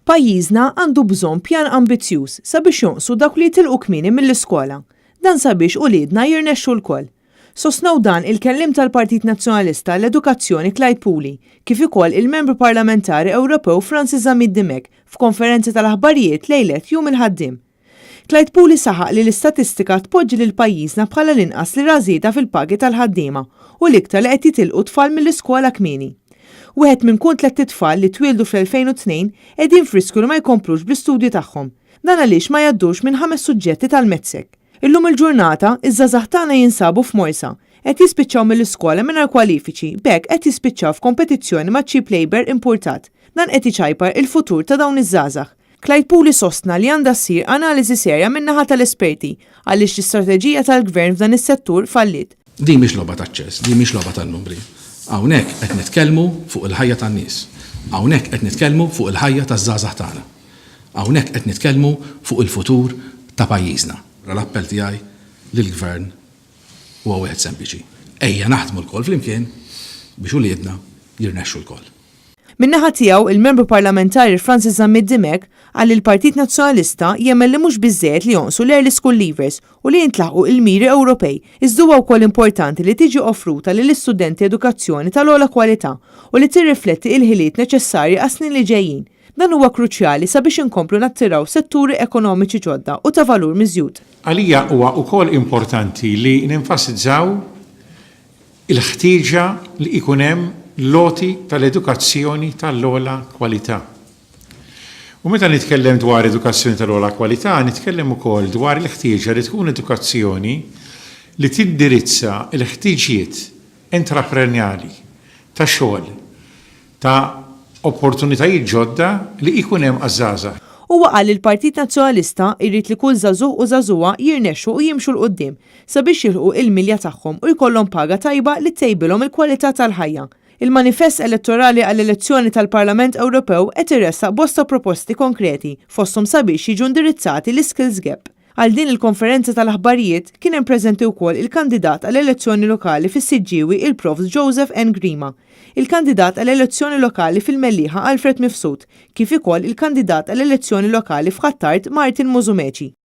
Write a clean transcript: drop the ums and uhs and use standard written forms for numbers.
Pajjiżna għandu bżonn pjan ambizzjuż sabiex jonqsu dak li jitilqu kmieni mill-iskola. Dan sabiex uliedna jirnexxu l-koll. Sostnaw dan il-kellim tal-Partit Nazzjonalista l-Edukazzjoni Clyde Pooley, kif ukoll il-Membru Parlamentari Ewropew Francis Zamid Dimek f'konferenza tal-aħbarijiet lejlet jum il-ħaddiem. Clyde Pooley saħaq li l-istatistika tpoġġi lil pajjiżna bħala l-inqas li rażieta fil-pagi tal-ħaddiema u l-iktar li qed jitilqu tfal mill-iskola kmieni. Wieħed minn kull 3 tfal li twildu fl-2002 qegħdin frisku li ma jkomplux bl-istudju tagħhom. Dan għaliex ma jgħaddux minn 5 suġġetti tal-Medsek. Illum il-ġurnata, iż-żażagħ tagħna jinsabu f'morsa, qed jispiċċaw mill-iskola mingħajr kwalifiċi, b'hekk qed jispiċċaw f'kompetizzjoni ma' cheap labor importat. Dan qed iċajpar il-futur ta' dawn iż-żgħażagħ. Clyde Pooley sostna li għandha ssir analiżi serja min-naħa tal-esperti għaliex l-istrateġija tal-gvern f'dan is-settur fallit. Din mhix logħba taċċess, din mhix logħba tan-numri. Hawnhekk qed nitkellmu fuq il-ħajja tan-nies. Hawnhekk qed nitkellmu fuq il-ħajja taż-żgħażagħ tagħna. Hawnhekk qed nitkellmu fuq il-futur ta' pajjiżna. L-appell tiegħi lill-Gvern huwa wieħed sempliċi. Ejja naħdmu l-koll flimkien biex uliedna jirnexxu l-koll. Min-naħa tiegħu il-Membru Parlamentari Francis Zamid Dimek għal il-Partit Nazzjonalista jemmel li mhux biżżejjed li jonqsu l-early school leavers u li jintlaħqu il-miri Ewropej. Iżda huwa wkoll importanti li tiġi offruta lill-istudenti edukazzjoni tal-ogħla kwalità u li tirrifletti il-ħiliet neċessarji għas-snin li ġejjin. Dan huwa kruċjali sabiex inkomplu nattiraw setturi ekonomiċi ġodda u ta' valur miżjud. Għalija huwa wkoll importanti li nenfasizzaw il-ħtieġa li ikun hemm loti tal-edukazzjoni tal-ogħla kwalità. U meta nitkellem dwar edukazzjoni tal-ogħla kwalità, nitkellem ukoll dwar il-ħtieġa li tkun edukazzjoni li tindirizza l-ħtiġijiet intraprenjali ta' xogħol ta' opportunitajiet ġodda li ikun hemm għaż-żgħażagħ. Huwa qal il-Partit Nazzjonalista jrid li kull żagħżugħ u żagħżugħa jirnexxu u jimxu l qudiem sabiex jilħqu il-milja tagħhom u jkollhom paga tajba li tejbilhom il-kwalità tal-ħajja. Il-manifest elettorali għall-elezzjoni tal-Parlament Ewropew qed irressaq bosta proposti konkreti fosthom sabiex jiġu indirizzati l-skills gap. Għal din il-konferenza tal-aħbarijiet kien hemm preżenti wkoll il-kandidat għall-elezzjoni lokali fis-Siġġiewi il-Prof Joseph N. Grima, il-kandidat għall-elezzjoni lokali fil-Mellieħa Alfred Mifsud, kif ukoll il-kandidat għall-elezzjoni lokali f'Ħattart Martin Mużumeċi.